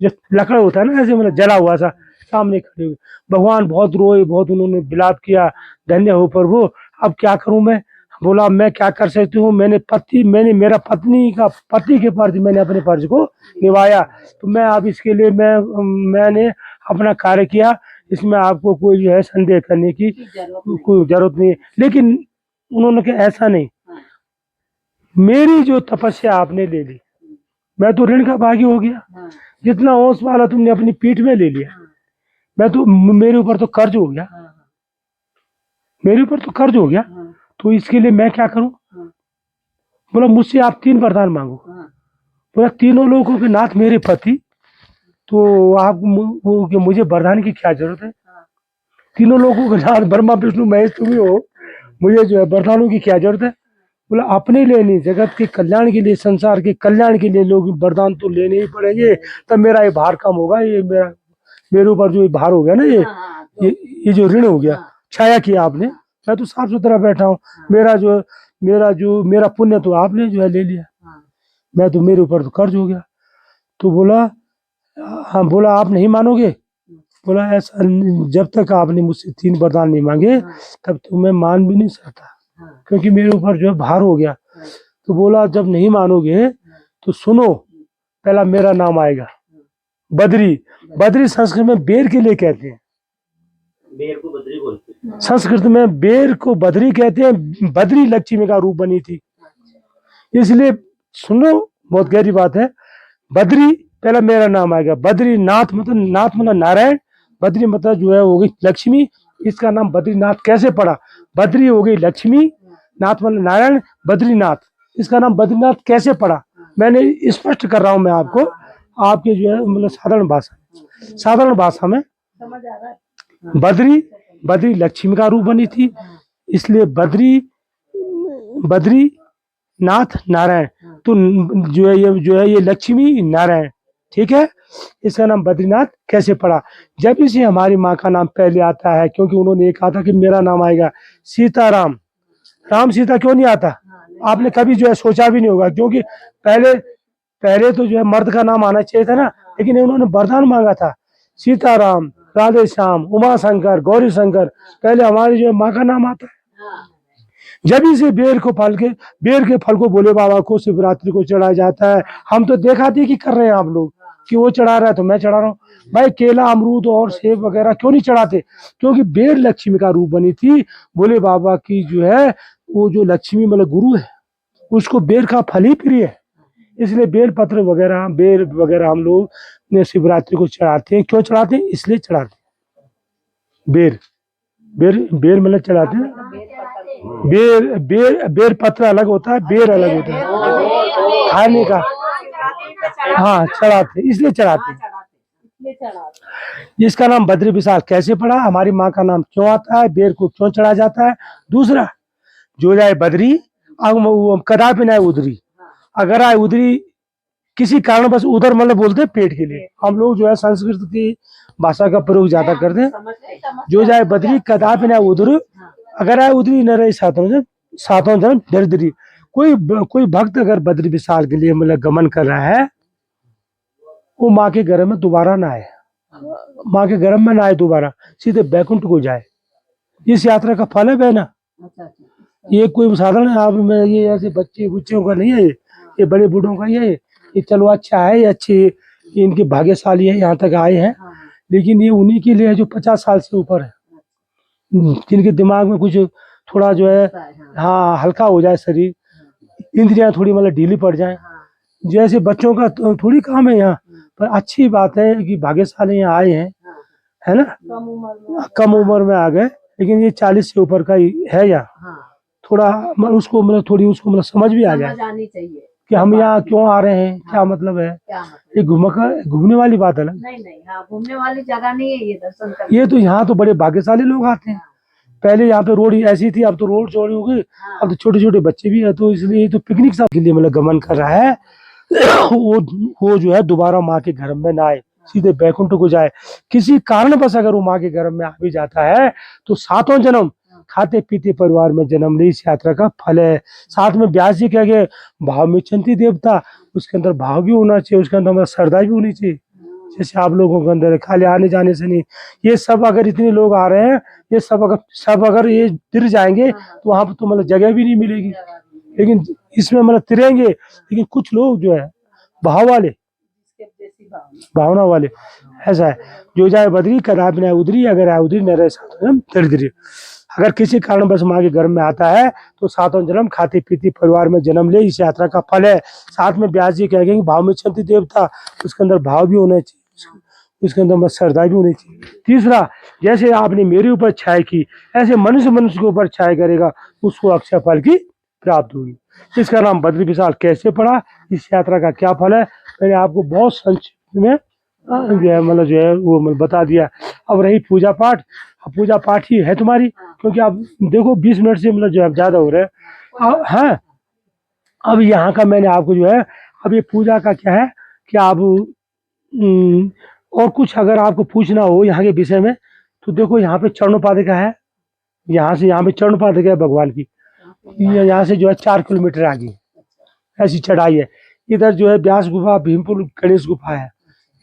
जो लकड़ा होता है ना, ऐसे मतलब जला हुआ सा सामने खड़े हुए। भगवान बहुत रोए, बहुत उन्होंने विलाप किया, धन्य हो प्रभु, अब क्या करूं मैं। बोला मैं क्या कर सकती हूँ, मैंने मेरा पति के फर्ज, मैंने अपने फर्ज को निभाया, तो मैं अब इसके लिए मैंने अपना कार्य किया, इसमें आपको कोई जो है संदेह करने की कोई जरूरत नहीं है। लेकिन उन्होंने कहा ऐसा नहीं, मेरी जो तपस्या आपने ले ली, मैं तो ऋण का भागी हो गया। जितना ओस वाला तुमने अपनी पीठ में ले लिया, मैं तो, मेरे ऊपर तो कर्ज हो गया, मेरे ऊपर तो कर्ज हो गया, तो इसके लिए मैं क्या करूं। बोला मुझसे आप 3 वरदान मांगो। बोला तीनों लोगों के नाथ मेरे पति, तो आप मुझे वरदान की क्या जरूरत है। तीनों लोगों के नाथ ब्रह्मा विष्णु महेश तुम ही हो, मुझे जो है वरदानों की क्या जरूरत है। बोला अपने लिए नहीं, जगत के कल्याण के लिए, संसार के कल्याण के लिए लोग वरदान तो लेने ही पड़ेंगे, तब मेरा ये भार कम होगा। ये मेरे ऊपर जो भार हो गया ना, ये जो ऋण हो गया, छाया किया आपने, मैं तो साफ सुथरा बैठा हूँ। मेरा पुण्य तो आपने जो है ले लिया, मैं तो, मेरे ऊपर तो कर्ज हो गया। तो बोला हाँ, बोला आप नहीं मानोगे। बोला ऐसा, जब तक आपने मुझसे 3 वरदान नहीं मांगे तब तो मैं मान भी नहीं सकता, क्योंकि मेरे ऊपर जो है भार हो गया। तो बोला जब नहीं मानोगे तो सुनो, पहला मेरा नाम आएगा बद्री। बद्री संस्कृत में बेर के लिए कहते हैं, बेर को बद्री बोलते हैं। संस्कृत में बेर को बद्री कहते हैं। बद्री लक्ष्मी का रूप बनी थी, इसलिए सुनो, बहुत गहरी बात है। बद्री, पहला मेरा नाम आएगा। बद्रीनाथ मतलब, नाथ मतलब नारायण, बद्री मतलब जो है हो गई लक्ष्मी। इसका नाम बद्रीनाथ कैसे पड़ा, बद्री हो गई लक्ष्मी, नाथ मतलब नारायण, बद्रीनाथ, इसका नाम बद्रीनाथ कैसे पड़ा, मैंने स्पष्ट कर रहा हूं मैं आपको, आपके जो है मतलब साधारण भाषा में। बद्री लक्ष्मी का रूप बनी थी, इसलिए बद्री नाथ नारायण, तो जो है ये लक्ष्मी नारायण, ठीक है। इसका नाम बद्रीनाथ कैसे पड़ा, जब इसे हमारी माँ का नाम पहले आता है, क्योंकि उन्होंने कहा था कि मेरा नाम आएगा सीताराम। राम सीता क्यों नहीं आता, आपने कभी जो है सोचा भी नहीं होगा, क्योंकि पहले तो जो है मर्द का नाम आना चाहिए था ना, लेकिन उन्होंने वरदान मांगा था सीताराम, राधे श्याम, उमा शंकर, गौरी शंकर, पहले हमारी जो है माँ का नाम आता है। जब इसे बेर के फल को भोले बाबा को शिवरात्रि को चढ़ाया जाता है। हम तो देखाती कि कर रहे हैं आप लोग कि वो चढ़ा रहा है तो मैं चढ़ा रहा हूँ। भाई केला, अमरूद और सेब वगैरह क्यों नहीं चढ़ाते, क्योंकि बेर लक्ष्मी का रूप बनी थी। भोले बाबा की जो है वो जो लक्ष्मी मतलब गुरु है, उसको बेर का फल ही प्रिय है, इसलिए बेल पत्र वगैरह, बेर वगैरह हम लोग शिवरात्रि को चढ़ाते हैं। क्यों चढ़ाते हैं, इसलिए चढ़ाते हैं। बेर मतलब चढ़ाते हैं। बेर पत्र अलग होता है, बेर अलग होता है खाने का। हाँ चढ़ाते, इसलिए चढ़ाते हैं। इसका नाम बद्री विशाल कैसे पड़ा, हमारी माँ का नाम क्यों आता है, बेर को क्यों चढ़ा जाता है। दूसरा, जो जाए बद्री कदापि न उधरी, अगर आए उधरी किसी कारण बस, उधर मतलब बोलते हैं पेट के लिए, हम लोग जो है संस्कृत की भाषा का प्रयोग ज्यादा करते हैं। जो जाए बद्री कदापि न उधर, अगर आए उधरी न रहे सातों जन्म दरिद्री। कोई भक्त अगर बद्री विशाल के लिए मतलब गमन कर रहा है, वो माँ के गर्भ में दोबारा ना आए, माँ के गर्भ में ना आए दोबारा, सीधे बैकुंठ को जाए। इस यात्रा का फल है बहना। ये कोई साधारण आप में ये ऐसे बच्चों का नहीं है, ये बड़े बूढ़ों का ही है। ये चलो अच्छा है, ये अच्छे, इनके भाग्यशाली है, यहाँ तक आए हैं। लेकिन ये उन्हीं के लिए है जो 50 साल से ऊपर है, जिनके दिमाग में कुछ थोड़ा जो है हाँ हल्का हो जाए शरीर, इंद्रियां थोड़ी मतलब ढीली पड़ जाए। जैसे बच्चों का थोड़ी काम है यहाँ पर। अच्छी बात है कि भाग्यशाली यहाँ आए हैं, है ना, कम उम्र में आ गए, लेकिन ये 40 से ऊपर का ही है यहाँ। थोड़ा उसको मतलब थोड़ी उसको मतलब समझ भी आ जाए समझ आनी चाहिए कि हम यहाँ क्यों आ रहे हैं, क्या मतलब है। क्या मतलब। ये घूमने वाली बात है ना, नहीं हाँ, घूमने वाली जगह नहीं है ये, दर्शन करने। ये तो यहाँ तो बड़े भाग्यशाली लोग आते हैं। पहले यहाँ पे रोड ऐसी थी, अब तो रोड चौड़ी हो गई, अब तो छोटे छोटे बच्चे भी है, तो इसलिए तो पिकनिक सब के लिए मतलब गमन कर रहा है। वो जो है दोबारा माँ के घर में ना आए, सीधे बैकुंठ को जाए। किसी कारणवश अगर वो माँ के घर में आ भी जाता है तो सातों जन्म खाते पीते परिवार में जन्म ले, इस यात्रा का फल है। साथ में व्यास जी कह गए भाव में चंती देवता, उसके अंदर भाव भी होना चाहिए, उसके अंदर मतलब श्रद्धा भी होनी चाहिए। जैसे आप लोगों के अंदर है, खाली आने जाने से नहीं। ये सब अगर इतने लोग आ रहे हैं, ये सब अगर ये तिर जाएंगे तो वहां पर तो मतलब जगह भी नहीं मिलेगी। लेकिन इसमें मतलब तिरेंगे, लेकिन कुछ लोग जो है भाव वाले, भावना वाले, ऐसा है। जो जाए बदरी कदापि न उधरी, अगर आए उधरी न रहे सातों जन्म। अगर किसी कारण बस माँ के घर में आता है तो सातों जन्म खाती पीती परिवार में जन्म ले, इस यात्रा का फल है। साथ में व्यास जी कह गए भाव में चंती देवता, उसके अंदर भाव भी होना चाहिए, उसके अंदर मत श्रद्धा भी होनी चाहिए। तीसरा, जैसे आपने मेरे ऊपर छाया की, ऐसे मनुष्य के ऊपर छाया करेगा, उसको अक्षय फल की प्राप्त होगी। इसका नाम बद्री विशाल कैसे पड़ा, इस यात्रा का क्या फल है, मैंने आपको बहुत संक्षिप्त में जो है मतलब जो है वो मतलब बता दिया। अब रही पूजा पाठ, पूजा पाठ ही है तुम्हारी, क्योंकि आप देखो 20 मिनट से मतलब जो है ज्यादा हो रहे हैं। हाँ, अब यहाँ का मैंने आपको जो है, अब ये पूजा का क्या है कि आप और कुछ अगर आपको पूछना हो यहाँ के विषय में तो देखो, यहाँ पे चरणोपाधिका है, यहाँ से यहाँ पे चरणोपाधिका है भगवान की, यहाँ से जो है 4 किलोमीटर आगे ऐसी चढ़ाई है। इधर जो है व्यास गुफा, भीमपुर गणेश गुफा है,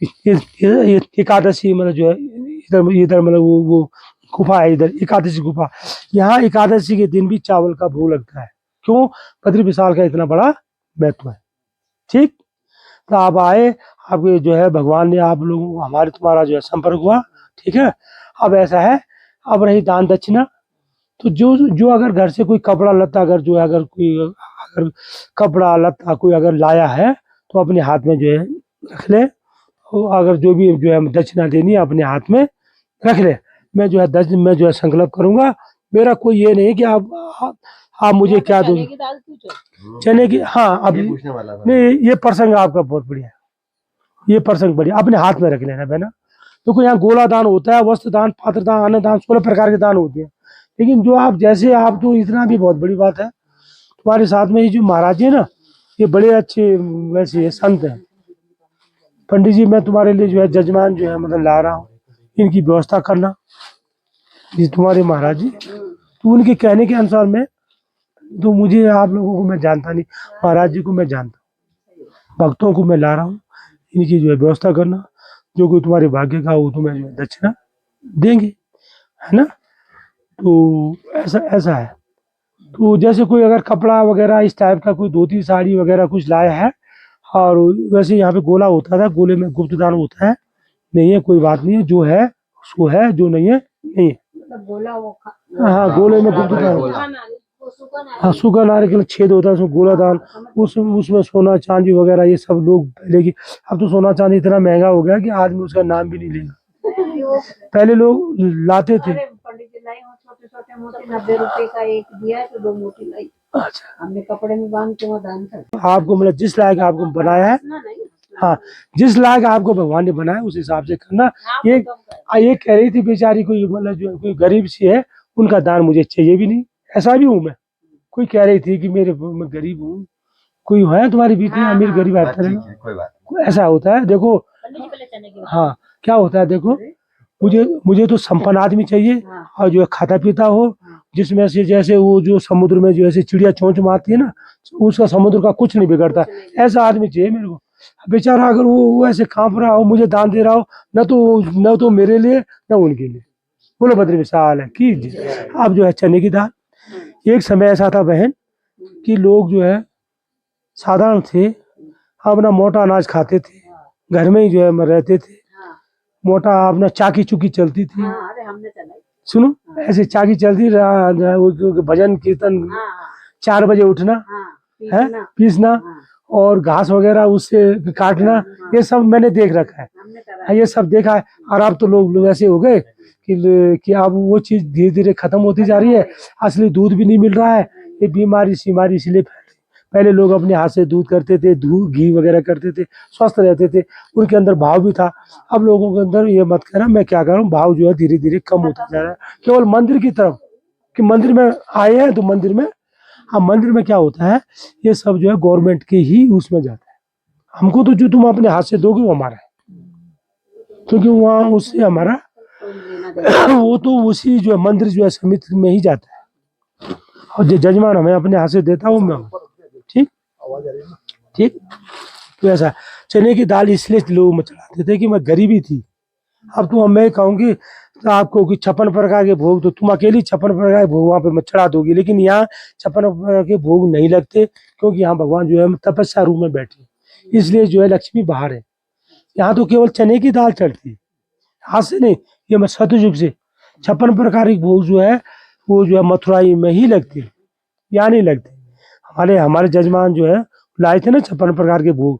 एकादशी मतलब जो है इधर मतलब वो गुफा है, इधर एकादशी गुफा। यहाँ एकादशी के दिन भी चावल का भोग लगता है। क्यों? बद्री विशाल का इतना बड़ा महत्व है। ठीक, तो आप आए, आपके जो है भगवान ने आप लोगों को हमारे तुम्हारा जो है संपर्क हुआ। ठीक है, अब ऐसा है, अब रही दान दक्षिणा। तो जो अगर घर से कोई कपड़ा लत्ता, अगर जो है अगर कोई अगर कपड़ा लत्ता कोई अगर लाया है तो अपने हाथ में जो है रख ले, और अगर जो भी जो है दक्षिणा देनी है अपने हाथ में रख ले। मैं जो है मैं जो है संकल्प करूंगा। मेरा कोई ये नहीं कि आप मुझे क्या दो, चने की। हाँ, अब नहीं, ये प्रसंग आपका बहुत बढ़िया है, ये प्रसंग बढ़िया, अपने हाथ में रख लेना बहना। क्योंकि यहाँ गोला दान होता है, वस्त्र दान, पात्र दान, अन्न दान, 16 प्रकार के दान होते हैं। लेकिन जो आप जैसे आप तो इतना भी बहुत बड़ी बात है। तुम्हारे साथ में ये जो महाराज जी है ना, ये बड़े अच्छे वैसे संत हैं। पंडित जी, मैं तुम्हारे लिए जो है जजमान जो है मतलब ला रहा हूँ, इनकी व्यवस्था करना। ये तुम्हारे महाराज जी, तो उनके कहने के अनुसार मैं तो, मुझे आप लोगों को मैं जानता नहीं, महाराज जी को मैं जानता हूँ, भक्तों को मैं ला रहा हूँ, इनकी जो है व्यवस्था करना। जो कोई तुम्हारे भाग्य का हो तुम्हें जो है दक्षिणा देंगे, है ना। तो ऐसा है। तो जैसे कोई अगर कपड़ा वगैरह इस टाइप का कोई धोती साड़ी वगैरह कुछ लाया है, और वैसे यहाँ पे गोला होता था, गोले में गुप्त दान होता है, नहीं है कोई बात नहीं है, जो है उसको है, जो नहीं है नहीं है। गोला वो हाँ, गोले में गुप्त दान, हाँ, सूखा नारियल छेद होता है उसमें गोला दान, उसमें सोना चांदी वगैरह ये सब लोग पहले की। अब तो सोना चांदी इतना महंगा हो गया कि आदमी उसका नाम भी नहीं लेगा। पहले लोग लाते थे। पंडित जी लाई हो छोटे छोटे मोती, 90 रुपए का एक दिया तो 2 मोती लाई। अच्छा, हमने कपड़े में बांध के वो दान कर। आपको मतलब जिस लायक आपको बनाया है, हाँ, जिस लायक आपको भगवान ने बनाया उस हिसाब से करना। ये कह रही थी बेचारी, कोई मतलब जो कोई गरीब सी है, उनका दान मुझे चाहिए भी नहीं, ऐसा भी हूँ मैं। कोई कह रही थी कि मैं गरीब हूँ, कोई है तुम्हारी बीच में अमीर गरीब आता है, ऐसा होता है। देखो, हाँ, क्या होता है देखो, मुझे तो संपन्न आदमी चाहिए, और जो है खाता पीता हो, जिसमें से जैसे वो जो समुद्र में जो ऐसे चिड़िया चोंच मारती है ना, उसका समुद्र का कुछ नहीं बिगड़ता, ऐसा आदमी चाहिए मेरे को। बेचारा अगर वो ऐसे कांप रहा हो, मुझे दान दे रहा हो, न तो मेरे लिए न उनके लिए। बोलो बद्री विशाल है की। अब जो है चने की दाल। एक समय ऐसा था बहन कि लोग जो है साधारण थे, अपना मोटा अनाज खाते थे, घर में ही जो है रहते थे, मोटा अपना चाकी चुकी चलती थी। सुनो, ऐसे चाकी चलती रहा, भजन कीर्तन, 4 बजे उठना है, पीसना, और घास वगैरह उससे काटना, ये सब मैंने देख रखा है, ये सब देखा है। और अब तो लोग ऐसे हो गए कि अब वो चीज धीरे धीरे खत्म होती जा रही है, असली दूध भी नहीं मिल रहा है, ये बीमारी सीमारी इसलिए फैल रही। पहले लोग अपने हाथ से दूध करते थे, दूध घी वगैरह करते थे, स्वस्थ रहते थे, उनके अंदर भाव भी था। अब लोगों के अंदर ये मत कहना मैं क्या करूँ, भाव जो है धीरे धीरे कम होता जा रहा है, केवल मंदिर की तरफ कि मंदिर में आए हैं तो मंदिर में, हाँ मंदिर में क्या होता है, ये सब जो है गवर्नमेंट के ही उसमें जाता है। हमको तो जो तुम अपने हाथ से दोगे वो हमारा है, क्योंकि वहाँ उससे हमारा वो तो उसी जो है मंदिर जो है समिति में ही जाता है, और जो जजमान हमें अपने हाथ से देता है वो मैं हूँ। ठीक ठीक। तो ऐसा चने की दाल इसलिए लोग में चढ़ाते थे कि मैं गरीबी थी। अब तो मैं कहूँगी तो आपको कि 56 प्रकार के भोग, तो तुम अकेली 56 प्रकार के भोग वहाँ पे मैं चढ़ा दोगी, लेकिन यहाँ 56 प्रकार के भोग नहीं लगते, क्योंकि यहाँ भगवान जो है तपस्या रूप में बैठे, इसलिए जो है लक्ष्मी बाहर है। यहाँ तो केवल चने की दाल चढ़ती है, हाथ से नहीं, ये मैं सतयुग से 56 प्रकार के भोग जो है वो जो है मथुराई में ही लगते हैं, यहाँ नहीं लगते। हमारे जजमान जो है लाए थे ना 56 प्रकार के भोग,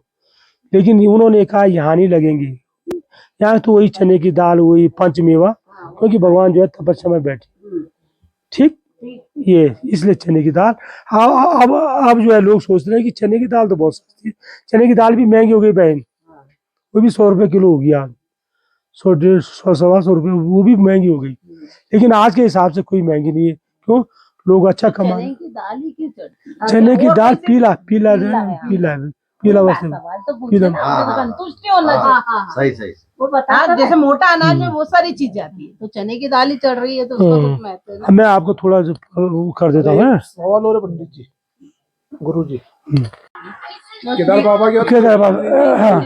लेकिन उन्होंने कहा यहाँ नहीं लगेंगे, यहाँ तो वही चने की दाल, वही पंचमेवा, क्योंकि भगवान जो है तपस्या में बैठे। ठीक, ये इसलिए चने की दाल। अब जो है लोग सोच रहे हैं कि चने की दाल तो बहुत सस्ती है, चने की दाल भी महंगी हो गई बहन, वो भी 100 रुपये किलो हो गई आज, 100 150 125 रुपये, वो भी महंगी हो गई। लेकिन आज के हिसाब से कोई महंगी नहीं है, क्यों, लोग अच्छा कमा। चने की दाल ही क्यों चढ़ती? चने की दाल पीला पीला पीला पीला वैसे पीला। संतुष्टि होना चाहिए। सही वो बता जैसे मोटा अनाज में बहुत सारी चीजें आती है, तो चने की दाल ही चढ़ रही है तो उसका कुछ महत्व है ना। मैं आपको थोड़ा वो कर देता हूँ। सवाल हो रहे पंडित जी, गुरु जी, केदार बाबा के केदार बाबा, हाँ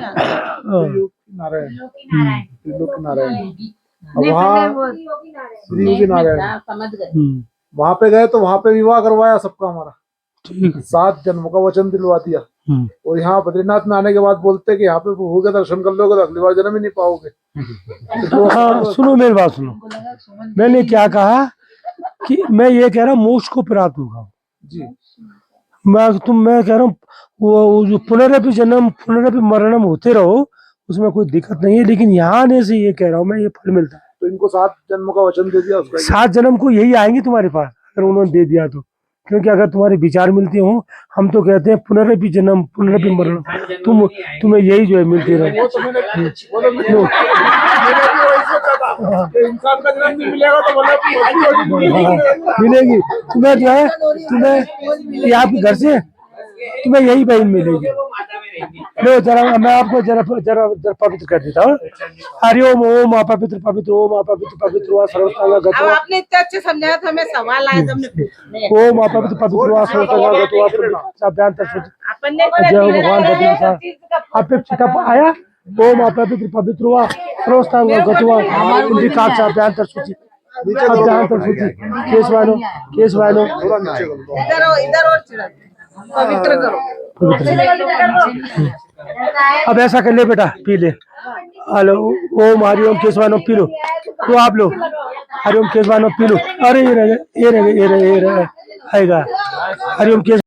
नारायण, त्रिलोकी नारायण, वहाँ श्री नारायण, समझ गए। वहाँ पे गए तो वहाँ पे विवाह करवाया सबका हमारा, ठीक। 7 जन्मों का वचन दिलवा दिया। और यहाँ बद्रीनाथ में आने के बाद बोलते कि यहाँ पे प्रभु के दर्शन कर लोगे तो अगली बार जन्म ही नहीं पाओगे। हाँ सुनो मेरी बात सुनो, मैंने क्या कहा कि मैं ये कह रहा हूँ मोक्ष को प्राप्त होगा जी, मैं कह रहा हूँ वो जो पुनरपि जन्म पुनरपि मरणम होते रहो, उसमें कोई दिक्कत नहीं है, लेकिन यहाँ आने से ये कह रहा हूँ मैं, ये फल मिलता है। तो इनको 7 जन्मों का वचन दे दिया उसका। 7 जन्म को यही आएंगे तुम्हारे पास, अगर उन्होंने दे दिया तो, क्योंकि अगर तुम्हारे विचार मिलते हो, हम तो कहते हैं पुनरपि जन्म पुनरपि मरण, तुम्हें यही जो है मिलती रहे। इंसान का जन्म नहीं मिलेगा तो मिलेगी तुम्हें, जो है तुम्हें आपके घर से तुम्हें यही बहन मिलेगी। लो जरा मैं आपको जरा पवित्र कर देता हूँ। हरिओम ओम अपवित्र पवित्र, ओम अपवित्र पवित्र हुआ सर्वथा गतवा। आपने इतना अच्छे समझाया था, हमें सवाल आया था। ओम अपवित्र पवित्र हुआ सर्वथा गतवा अभ्यंतर जय भगवान बद्रीनाथ अपेक्षित आया। ओम अपवित्र पवित्र हुआ सर्वथा गतवा इंद्रिकाक्षा अभ्यंतर सूचि अभ्यंतर सूचि केशवानो इधर और चिढ़ा पवित्र करो। अब ऐसा कर ले बेटा, पी ले। हेलो ओम हरिओम केशवानो पी लो, तो आप लो हरिओम केशवानो पी लो। अरे ये रहे आएगा हरिओम केशव।